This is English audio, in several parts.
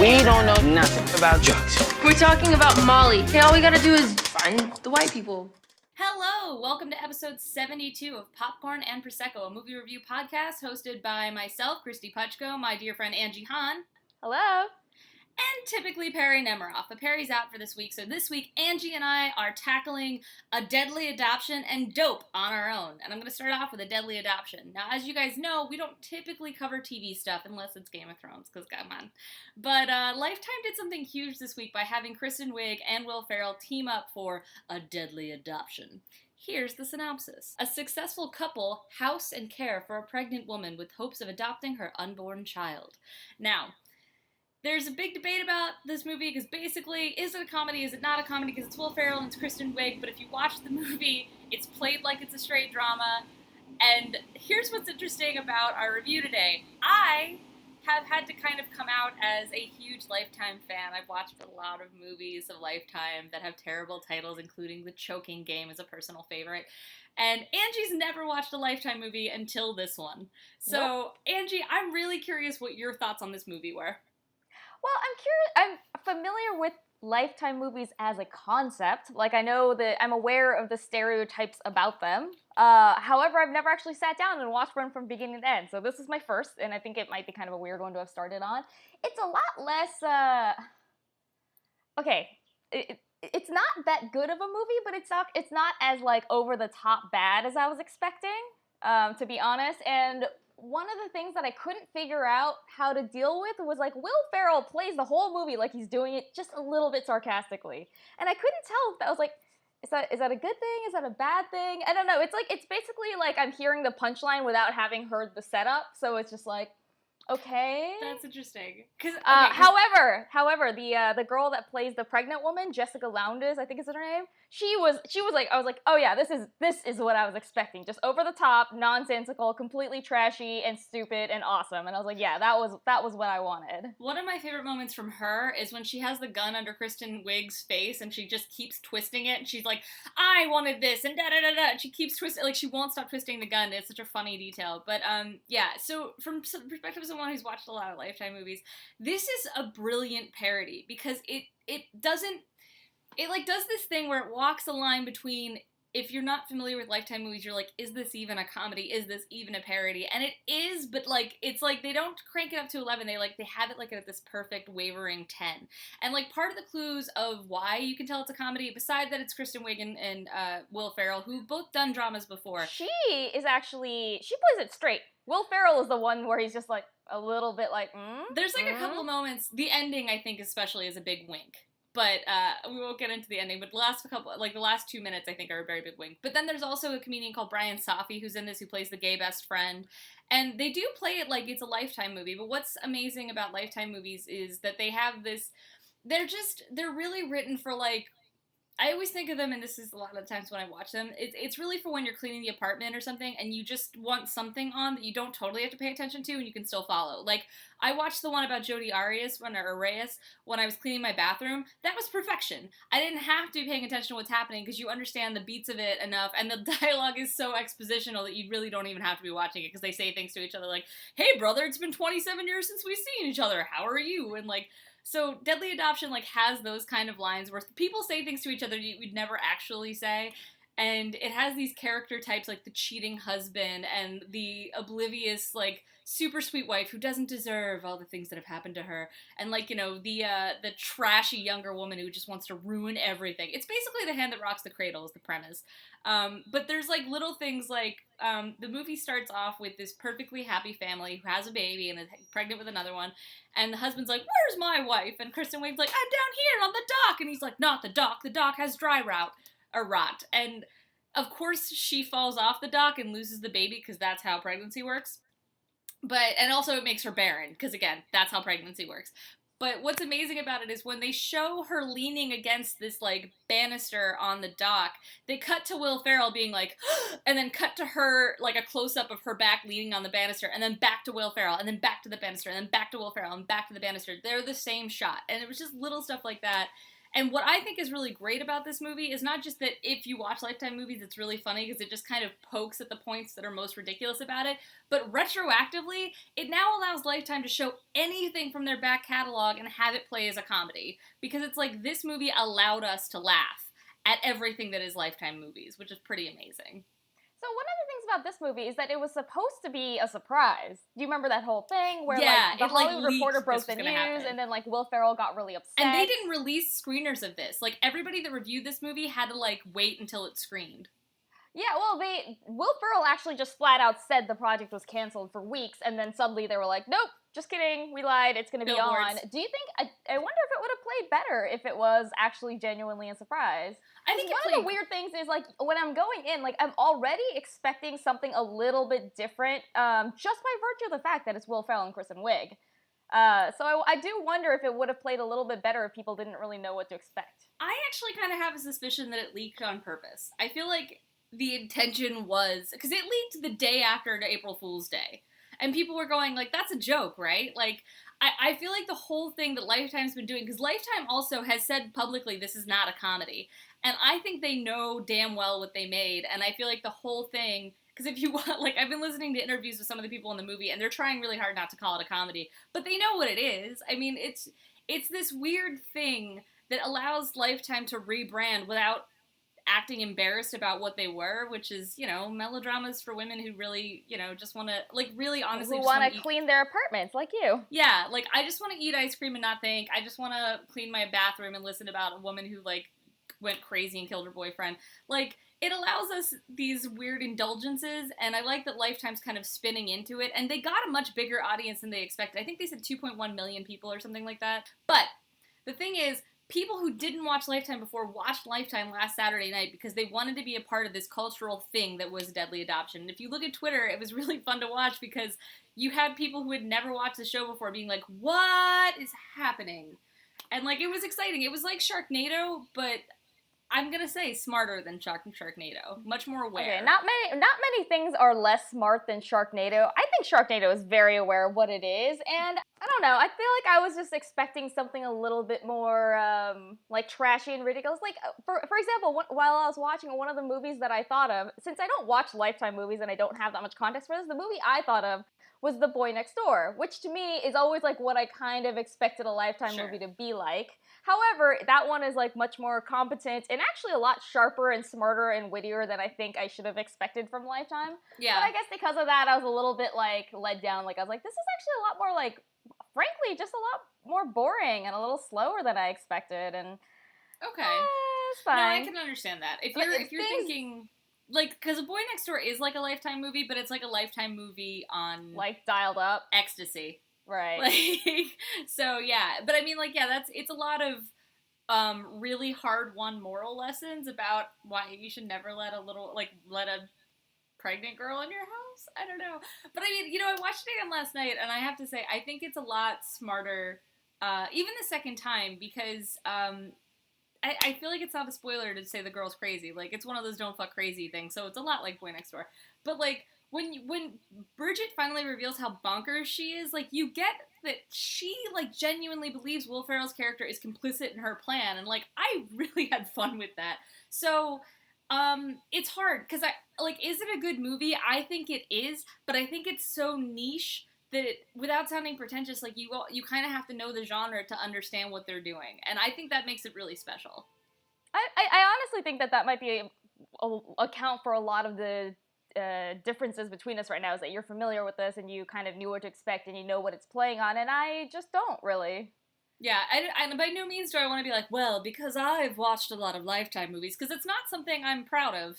We don't know nothing about drugs. We're talking about Molly. Okay, all we gotta do is find the white people. Hello! Welcome to episode 72 of Popcorn and Prosecco, a movie review podcast hosted by myself, Kristy Puchko, my dear friend Angie Hahn. Hello. And typically Perry Nemiroff, but Perry's out for this week, so this week Angie and I are tackling A Deadly Adoption and Dope on our own. And I'm going to start off with A Deadly Adoption. Now, as you guys know, we don't typically cover TV stuff unless it's Game of Thrones, because come on. But Lifetime did something huge this week by having Kristen Wiig and Will Ferrell team up for A Deadly Adoption. Here's the synopsis. A successful couple house and care for a pregnant woman with hopes of adopting her unborn child. Now, there's a big debate about this movie because basically, is it a comedy, is it not a comedy, because it's Will Ferrell and it's Kristen Wiig, but if you watch the movie, it's played like it's a straight drama. And here's what's interesting about our review today. I have had to kind of come out as a huge Lifetime fan. I've watched a lot of movies of Lifetime that have terrible titles, including The Choking Game is a personal favorite. And Angie's never watched a Lifetime movie until this one. So, nope. Angie, I'm really curious what your thoughts on this movie were. Well, I'm curious. I'm familiar with Lifetime movies as a concept. Like, I know that I'm aware of the stereotypes about them. However, I've never actually sat down and watched one from beginning to end. So this is my first, and I think it might be kind of a weird one to have started on. It's a lot less, okay, it's not that good of a movie, but it's not as, like, over-the-top bad as I was expecting, to be honest. And one of the things that I couldn't figure out how to deal with was, like, Will Ferrell plays the whole movie like he's doing it just a little bit sarcastically. And I couldn't tell if that was, like, is that a good thing? Is that a bad thing? I don't know. It's basically like I'm hearing the punchline without having heard the setup. So it's just like, okay. That's interesting. Okay, however, the girl that plays the pregnant woman, Jessica Lowndes, I think is her name. She was like, I was like, oh yeah, this is what I was expecting. Just over the top, nonsensical, completely trashy and stupid and awesome. And I was like, yeah, that was what I wanted. One of my favorite moments from her is when she has the gun under Kristen Wiig's face and she just keeps twisting it and she's like, I wanted this and da da da da. And she keeps twisting, like she won't stop twisting the gun. It's such a funny detail. But yeah. So from the perspective of someone who's watched a lot of Lifetime movies, this is a brilliant parody because it does this thing where it walks a line between, if you're not familiar with Lifetime movies, you're like, is this even a comedy? Is this even a parody? And it is, but like, it's like they don't crank it up to 11. They have it like at this perfect wavering 10. And like part of the clues of why you can tell it's a comedy, beside that it's Kristen Wiig and Will Ferrell, who've both done dramas before. She plays it straight. Will Ferrell is the one where he's just like a little bit like, There's like a couple of moments. The ending, I think, especially is a big wink. But we won't get into the ending. But the last 2 minutes, I think, are a very big wink. But then there's also a comedian called Brian Safi who's in this, who plays the gay best friend. And they do play it like it's a Lifetime movie. But what's amazing about Lifetime movies is that they have this, they're really written for, like, I always think of them, and this is a lot of the times when I watch them, it's really for when you're cleaning the apartment or something, and you just want something on that you don't totally have to pay attention to, and you can still follow. Like, I watched the one about Jodi Arias when I was cleaning my bathroom. That was perfection. I didn't have to be paying attention to what's happening, because you understand the beats of it enough, and the dialogue is so expositional that you really don't even have to be watching it, because they say things to each other like, hey brother, it's been 27 years since we've seen each other, how are you? And like, so Deadly Adoption, like, has those kind of lines where people say things to each other you'd never actually say, and it has these character types like the cheating husband and the oblivious, like, super sweet wife who doesn't deserve all the things that have happened to her, and, like, you know, the trashy younger woman who just wants to ruin everything. It's basically The Hand That Rocks the Cradle is the premise. But there's, like, little things like, the movie starts off with this perfectly happy family who has a baby and is pregnant with another one, and the husband's like, where's my wife? And Kristen Wiig's like, I'm down here on the dock, and he's like, not the dock has dry rot. And of course she falls off the dock and loses the baby, because that's how pregnancy works. And also it makes her barren, because again, that's how pregnancy works. But what's amazing about it is when they show her leaning against this, like, banister on the dock, they cut to Will Ferrell being like, and then cut to her, like, a close-up of her back leaning on the banister, and then back to Will Ferrell, and then back to the banister, and then back to Will Ferrell, and back to the banister. They're the same shot. And it was just little stuff like that. And what I think is really great about this movie is not just that if you watch Lifetime movies, it's really funny because it just kind of pokes at the points that are most ridiculous about it, but retroactively, it now allows Lifetime to show anything from their back catalog and have it play as a comedy. Because it's like, this movie allowed us to laugh at everything that is Lifetime movies, which is pretty amazing. So one of the things about this movie is that it was supposed to be a surprise. Do you remember that whole thing where the Hollywood Reporter broke the news and then Will Ferrell got really upset? And they didn't release screeners of this. Everybody that reviewed this movie had to wait until it screened. Yeah, well, Will Ferrell actually just flat out said the project was canceled for weeks, and then suddenly they were like, nope, just kidding, we lied, it's going to be on. Do you think, I wonder if it would have played better if it was actually genuinely a surprise? I think one of the weird things is, when I'm going in, I'm already expecting something a little bit different, just by virtue of the fact that it's Will Ferrell and Kristen Wiig. So I do wonder if it would have played a little bit better if people didn't really know what to expect. I actually kind of have a suspicion that it leaked on purpose. I feel like the intention was, because it leaked the day after April Fool's Day, and people were going, that's a joke, right? I feel like the whole thing that Lifetime's been doing, because Lifetime also has said publicly this is not a comedy, and I think they know damn well what they made, and I feel like the whole thing, because if you want, I've been listening to interviews with some of the people in the movie, and they're trying really hard not to call it a comedy, but they know what it is. I mean, it's this weird thing that allows Lifetime to rebrand without acting embarrassed about what they were, which is, melodramas for women who really, just want to, really honestly who want to clean their apartments, like you. Yeah, I just want to eat ice cream and not think. I just want to clean my bathroom and listen about a woman who, went crazy and killed her boyfriend. It allows us these weird indulgences, and I like that Lifetime's kind of spinning into it, and they got a much bigger audience than they expected. I think they said 2.1 million people or something like that. But the thing is, people who didn't watch Lifetime before watched Lifetime last Saturday night because they wanted to be a part of this cultural thing that was Deadly Adoption. And if you look at Twitter, it was really fun to watch because you had people who had never watched the show before being like, what is happening? And, it was exciting. It was like Sharknado, but I'm gonna say smarter than Sharknado. Much more aware. Okay, not many things are less smart than Sharknado. I think Sharknado is very aware of what it is, and I don't know, I feel like I was just expecting something a little bit more, trashy and ridiculous. For example, while I was watching one of the movies that I thought of, since I don't watch Lifetime movies and I don't have that much context for this, the movie I thought of was The Boy Next Door, which to me is always, what I kind of expected a Lifetime movie to be like. However, that one is, much more competent and actually a lot sharper and smarter and wittier than I think I should have expected from Lifetime. Yeah. But I guess because of that, I was a little bit, let down. I was like, this is actually a lot more, frankly, just a lot more boring and a little slower than I expected. And okay. It's fine. No, I can understand that. If you're thinking, because A Boy Next Door is like a Lifetime movie, but it's like a Lifetime movie on... dialed up. Ecstasy. Right. So, yeah. But I mean, it's a lot of really hard-won moral lessons about why you should never let a pregnant girl in your house. I don't know. But I mean, I watched it again last night, and I have to say, I think it's a lot smarter, even the second time, because I feel like it's not a spoiler to say the girl's crazy. It's one of those don't fuck crazy things, so it's a lot like Boy Next Door. But, when Bridget finally reveals how bonkers she is, you get that she, genuinely believes Will Ferrell's character is complicit in her plan, and, I really had fun with that. So, it's hard, because is it a good movie? I think it is, but I think it's so niche that without sounding pretentious, you kind of have to know the genre to understand what they're doing, and I think that makes it really special. I honestly think that might be account for a lot of the differences between us right now, is that you're familiar with this and you kind of knew what to expect and you know what it's playing on, and I just don't really. Yeah, and by no means do I want to be well, because I've watched a lot of Lifetime movies, because it's not something I'm proud of.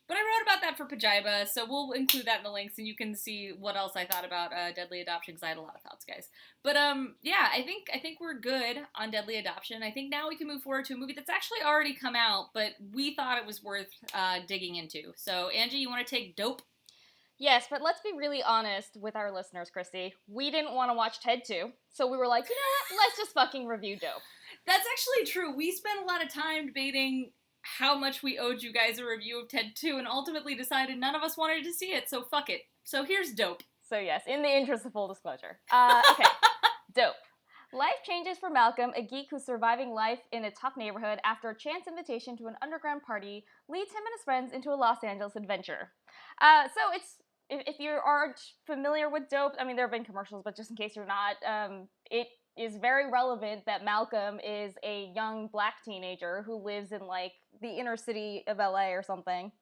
But I wrote about that for Pajiba, so we'll include that in the links, and you can see what else I thought about Deadly Adoption, because I had a lot of thoughts, guys. But yeah, I think we're good on Deadly Adoption. I think now we can move forward to a movie that's actually already come out, but we thought it was worth digging into. So, Angie, you want to take Dope? Yes, but let's be really honest with our listeners, Kristy. We didn't want to watch Ted 2, so we were like, you know what, let's just fucking review Dope. That's actually true. We spent a lot of time debating how much we owed you guys a review of Ted 2, and ultimately decided none of us wanted to see it, so fuck it. So here's Dope. So yes, in the interest of full disclosure. Okay, Dope. Life-changing changes for Malcolm, a geek who's surviving life in a tough neighborhood after a chance invitation to an underground party leads him and his friends into a Los Angeles adventure. So it's if you aren't familiar with Dope, I mean there have been commercials, but just in case you're not, it is very relevant that Malcolm is a young black teenager who lives in like the inner city of LA or something.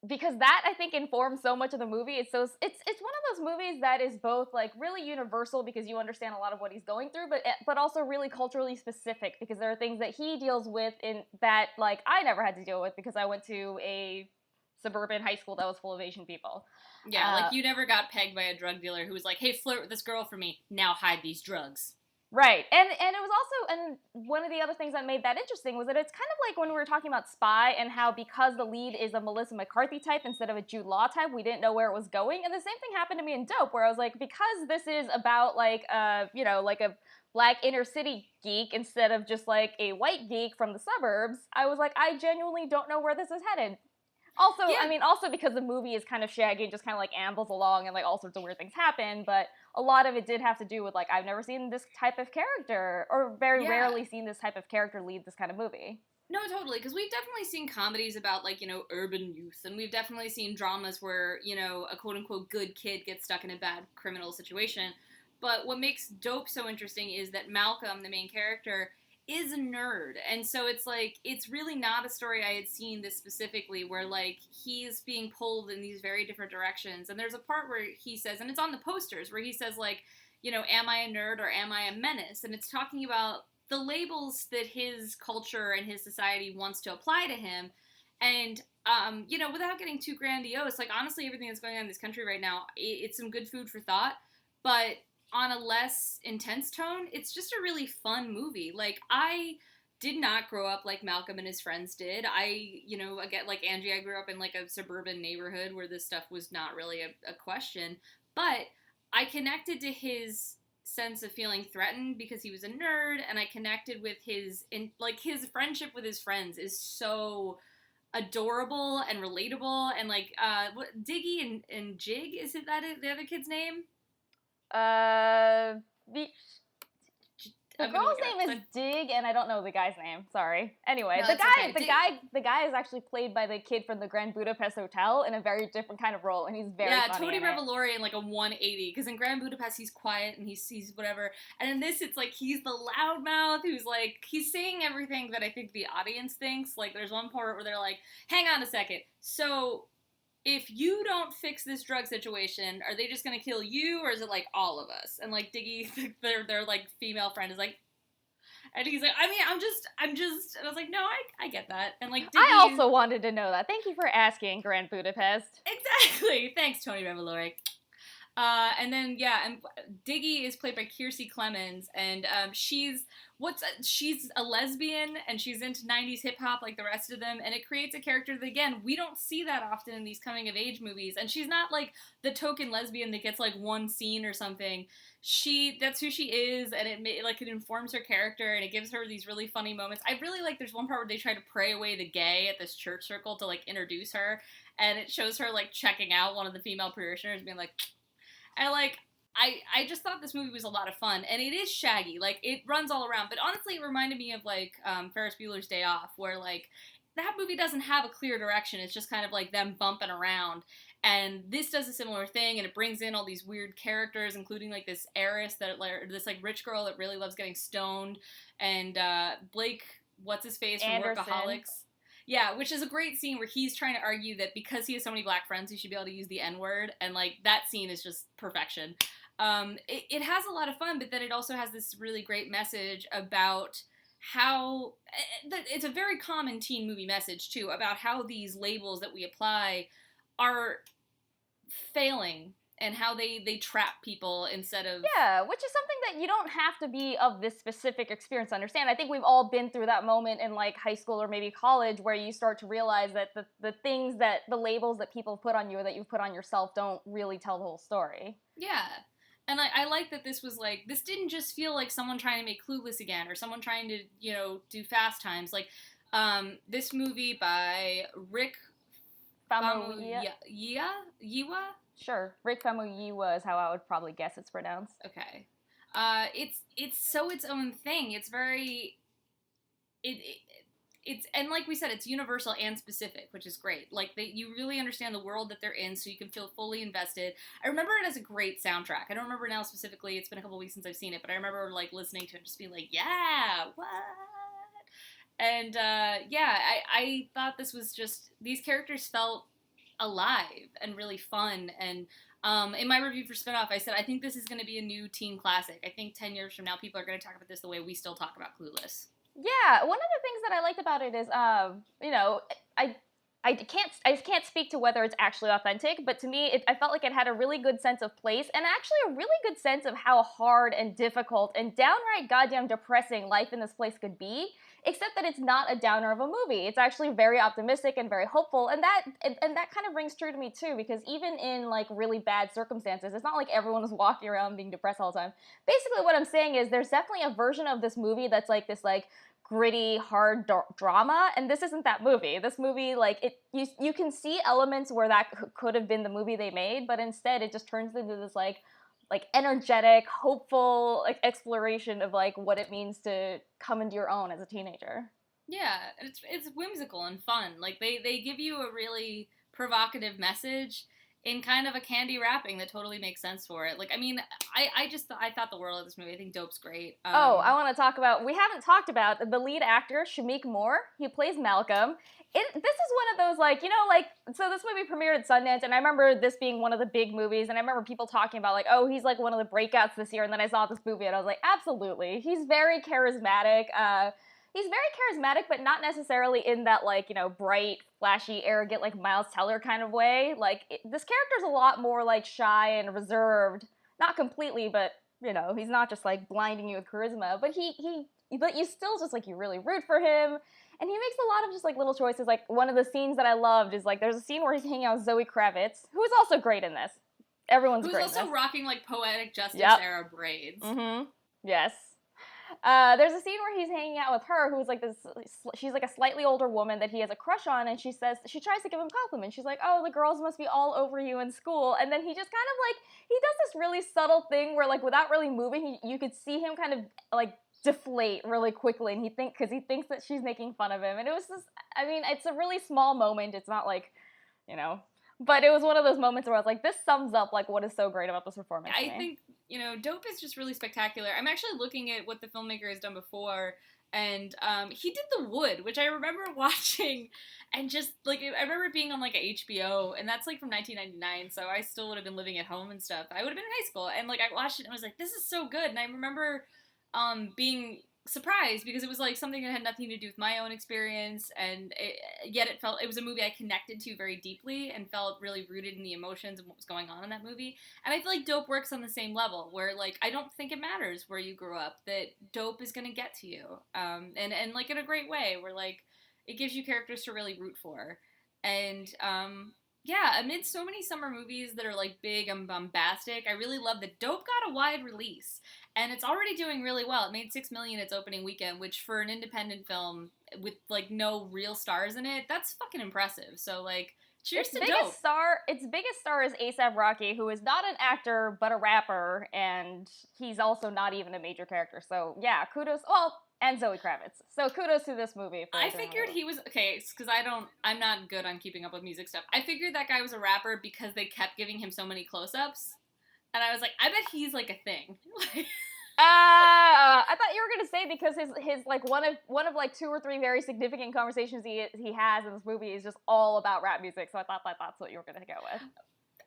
Because that I think informs so much of the movie. It's one of those movies that is both like really universal because you understand a lot of what he's going through, but also really culturally specific because there are things that he deals with in that like I never had to deal with because I went to a suburban high school that was full of Asian people. Yeah, like you never got pegged by a drug dealer who was like, "Hey, flirt with this girl for me. Now hide these drugs." Right, and it was also, and one of the other things that made that interesting was that it's kind of like when we were talking about Spy and how because the lead is a Melissa McCarthy type instead of a Jude Law type, we didn't know where it was going. And the same thing happened to me in Dope, where I was like, because this is about like like a black inner city geek instead of just like a white geek from the suburbs, I was like, I genuinely don't know where this is headed. Also, yeah. I mean, also because the movie is kind of shaggy and just kind of like ambles along and like all sorts of weird things happen, but a lot of it did have to do with like, I've never seen this type of character or very rarely seen this type of character lead this kind of movie. No, totally, because we've definitely seen comedies about like, urban youth, and we've definitely seen dramas where, a quote-unquote good kid gets stuck in a bad criminal situation, but what makes Dope so interesting is that Malcolm, the main character, is a nerd, and so it's like it's really not a story I had seen this specifically where like he's being pulled in these very different directions. And there's a part where he says, and it's on the posters, where he says like, am I a nerd or am I a menace? And it's talking about the labels that his culture and his society wants to apply to him. And without getting too grandiose, like honestly everything that's going on in this country right now, it's some good food for thought, but on a less intense tone, it's just a really fun movie. Like, I did not grow up like Malcolm and his friends did. Again, like Angie, I grew up in like a suburban neighborhood where this stuff was not really a question. But I connected to his sense of feeling threatened because he was a nerd, and I connected with his friendship with his friends is so adorable and relatable. And like, Diggy and Jig, is it that the other kid's name? The girl's name is Dig, and I don't know the guy's name. Sorry. Anyway, no, the guy is actually played by the kid from the Grand Budapest Hotel in a very different kind of role, and he's very funny. Tony Revolori in like a 180, because in Grand Budapest he's quiet and he's whatever, and in this it's like he's the loudmouth who's like he's saying everything that I think the audience thinks. Like there's one part where they're like, "Hang on a second, so." If you don't fix this drug situation, are they just gonna kill you, or is it like all of us? And like Diggy, their like female friend is like, and he's like, I mean, I'm just, and I was like, no, I get that. And like, Diggy, I also wanted to know that. Thank you for asking, Grand Budapest. Exactly. Thanks, Tony Revolori. And then and Diggy is played by Kiersey Clemens, and she's a lesbian, and she's into 90s hip hop like the rest of them, and it creates a character that again we don't see that often in these coming of age movies. And she's not like the token lesbian that gets like one scene or something. That's who she is, and it informs her character, and it gives her these really funny moments. I really like there's one part where they try to pray away the gay at this church circle to like introduce her, and it shows her like checking out one of the female parishioners being like. And, like, I just thought this movie was a lot of fun. And it is shaggy. Like, it runs all around. But honestly, it reminded me of, like, Ferris Bueller's Day Off, where, like, that movie doesn't have a clear direction. It's just kind of, like, them bumping around. And this does a similar thing, and it brings in all these weird characters, including, like, this heiress, this, like, rich girl that really loves getting stoned. And Blake, what's-his-face from Anderson. Workaholics. Yeah, which is a great scene where he's trying to argue that because he has so many black friends, he should be able to use the N-word, and, like, that scene is just perfection. It has a lot of fun, but then it also has this really great message about how... It's a very common teen movie message, too, about how these labels that we apply are failing, and how they trap people instead of... Yeah, which is something that you don't have to be of this specific experience to understand. I think we've all been through that moment in, like, high school or maybe college where you start to realize that the things that, the labels that people put on you or that you've put on yourself don't really tell the whole story. Yeah. And I like that this was, like, this didn't just feel like someone trying to make Clueless again, or someone trying to, do Fast Times. Like, this movie by Rick Famuyiwa? Sure. Rick Famuyiwa is how I would probably guess it's pronounced. Okay. It's so its own thing. It's very it's and like we said, it's universal and specific, which is great. Like you really understand the world that they're in, so you can feel fully invested. I remember it as a great soundtrack. I don't remember now specifically. It's been a couple weeks since I've seen it, but I remember like listening to it and just being like, yeah, what? And I thought this was just, these characters felt alive and really fun. And in my review for Spinoff, I said, I think this is going to be a new teen classic. I think 10 years from now, people are going to talk about this the way we still talk about Clueless. Yeah, one of the things that I liked about it is, I can't speak to whether it's actually authentic, but to me, I felt like it had a really good sense of place and actually a really good sense of how hard and difficult and downright goddamn depressing life in this place could be. Except that it's not a downer of a movie. It's actually very optimistic and very hopeful, and that kind of rings true to me too. Because even in like really bad circumstances, it's not like everyone is walking around being depressed all the time. Basically, what I'm saying is there's definitely a version of this movie that's like this like gritty, hard drama, and this isn't that movie. This movie, like you can see elements where that could have been the movie they made, but instead it just turns into this like energetic, hopeful like exploration of like what it means to come into your own as a teenager. Yeah, it's whimsical and fun. Like they give you a really provocative message in kind of a candy wrapping that totally makes sense for it. Like, I mean, I thought the world of this movie. I think Dope's great. I want to talk about, we haven't talked about the lead actor, Shameik Moore. He plays Malcolm. This is one of those, like, you know, like, so this movie premiered at Sundance, and I remember this being one of the big movies, and I remember people talking about, like, oh, he's, like, one of the breakouts this year, and then I saw this movie, and I was like, absolutely. He's very charismatic. He's very charismatic, but not necessarily in that, like, you know, bright, flashy, arrogant, like, Miles Teller kind of way. Like, this character's a lot more, like, shy and reserved. Not completely, but, you know, he's not just, like, blinding you with charisma. But but you still just, like, you really root for him. And he makes a lot of just, like, little choices. Like, one of the scenes that I loved is, like, there's a scene where he's hanging out with Zoe Kravitz, who is also great in this. Everyone's great in this. Who's also rocking, like, Poetic Justice era braids. Mm-hmm. Yes. There's a scene where he's hanging out with her, who's like this, she's like a slightly older woman that he has a crush on, and she tries to give him compliments. She's like, oh, the girls must be all over you in school. And then he just kind of like, he does this really subtle thing where like without really moving, you could see him kind of like deflate really quickly, and because he thinks that she's making fun of him. And it was just, I mean, it's a really small moment. It's not like, you know, but it was one of those moments where I was like, this sums up like what is so great about this performance. I think, you know, Dope is just really spectacular. I'm actually looking at what the filmmaker has done before, and he did The Wood, which I remember watching, and just, like, I remember it being on, like, a HBO, and that's, like, from 1999, so I still would have been living at home and stuff. I would have been in high school, and, like, I watched it, and I was like, this is so good, and I remember being surprised, because it was, like, something that had nothing to do with my own experience, and yet it was a movie I connected to very deeply, and felt really rooted in the emotions and what was going on in that movie. And I feel like Dope works on the same level, where, like, I don't think it matters where you grew up, that Dope is gonna get to you, and like, in a great way, where, like, it gives you characters to really root for. And, yeah, amid so many summer movies that are, like, big and bombastic, I really love that Dope got a wide release. And it's already doing really well. It made $6 million its opening weekend, which for an independent film with, like, no real stars in it, that's fucking impressive. So, like, cheers to Dope. Its biggest star is A$AP Rocky, who is not an actor, but a rapper, and he's also not even a major character. So, yeah, kudos. Well, and Zoe Kravitz. So kudos to this movie. I figured he was, okay, because I'm not good on keeping up with music stuff. I figured that guy was a rapper because they kept giving him so many close-ups. And I was like, I bet he's, like, a thing. I thought you were gonna say because his like one of like 2 or 3 very significant conversations he has in this movie is just all about rap music. So I thought that's what you were gonna go with.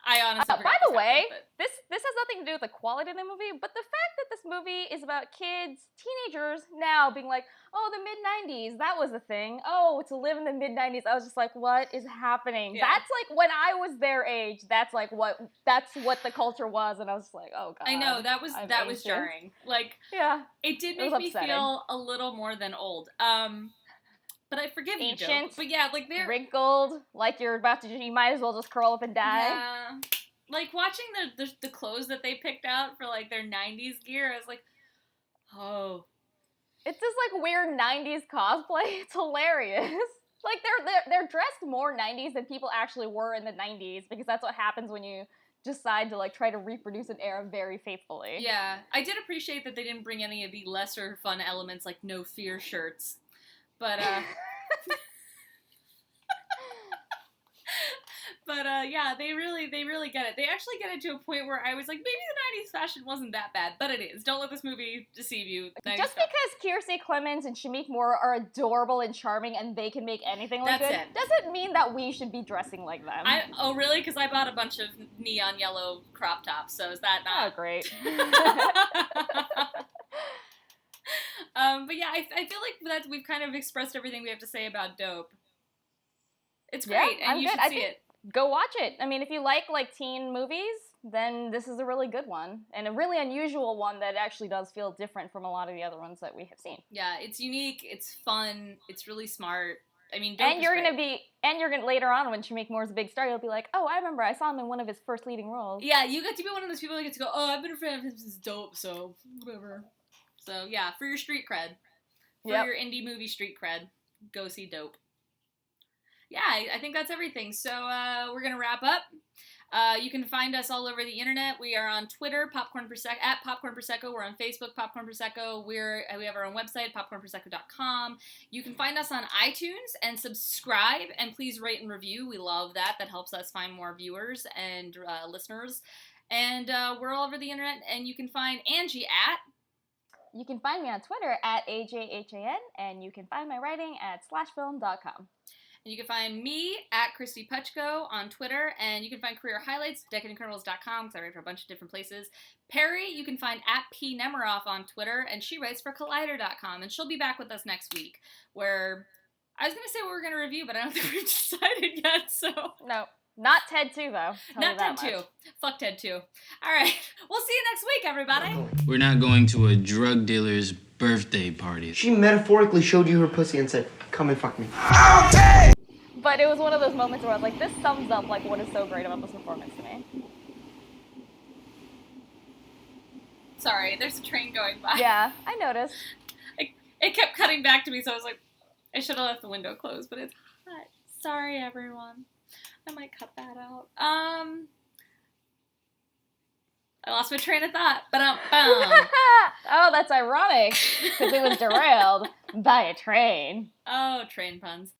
I honestly by the way, this has nothing to do with the quality of the movie, but the fact that this movie is about kids, teenagers now being like, oh, the mid-90s, that was the thing. Oh, to live in the mid-90s. I was just like, what is happening? Yeah. That's like when I was their age, that's what the culture was, and I was just like, oh god. I know, that was jarring. Like, yeah, it did make me feel a little more than old. But I forgive you, Joe. But yeah, like they're wrinkled, like you might as well just curl up and die. Yeah. Like watching the clothes that they picked out for like their 90s gear, I was like, oh. It's just like weird 90s cosplay. It's hilarious. Like they're dressed more 90s than people actually were in the 90s, because that's what happens when you decide to like try to reproduce an era very faithfully. Yeah, I did appreciate that they didn't bring any of the lesser fun elements like no fear shirts, but yeah, they really get it. They actually get it to a point where I was like, maybe the 90s fashion wasn't that bad, but it is. Don't let this movie deceive you. Just because Kirstie Clemons and Shamik Moore are adorable and charming and they can make anything look good, doesn't mean that we should be dressing like them. Oh, really? Because I bought a bunch of neon yellow crop tops, so is that not... Oh, great. But yeah, I feel like that we've kind of expressed everything we have to say about Dope. It's great, and you should see it. Go watch it. I mean, if you like teen movies, then this is a really good one. And a really unusual one that actually does feel different from a lot of the other ones that we have seen. Yeah, it's unique, it's fun, it's really smart. I mean, Dope you're gonna later on when Shamik Moore's a big star, you'll be like, oh, I remember I saw him in one of his first leading roles. Yeah, you get to be one of those people that get to go, oh, I've been a fan of his since Dope, so whatever. So yeah, for your street cred, for your indie movie street cred, go see Dope. Yeah, I think that's everything. So we're gonna wrap up. You can find us all over the internet. We are on Twitter, at Popcorn Prosecco. We're on Facebook, Popcorn Prosecco. We have our own website, popcornprosecco.com. You can find us on iTunes and subscribe, and please rate and review. We love that. That helps us find more viewers and listeners. And we're all over the internet, and you can find Angie at... You can find me on Twitter at AJHAN, and you can find my writing at slashfilm.com. And you can find me at Kristy Puchko on Twitter, and you can find career highlights at decadentcriminals.com because I write for a bunch of different places. Perry, you can find at P. Nemiroff on Twitter, and she writes for Collider.com, and she'll be back with us next week, where I was going to say what we're going to review, but I don't think we've decided yet, so... No. Not Ted 2, though. Not Ted 2. Fuck Ted 2. All right. We'll see you next week, everybody. We're not going to a drug dealer's birthday party. She metaphorically showed you her pussy and said, come and fuck me. Okay! But it was one of those moments where I was like, this sums up like what is so great about this performance to me. Sorry, there's a train going by. Yeah, I noticed. It kept cutting back to me, so I was like, I should have left the window closed, but it's hot. Sorry, everyone. I might cut that out. I lost my train of thought. Oh, that's ironic, because it was derailed by a train. Oh, train puns.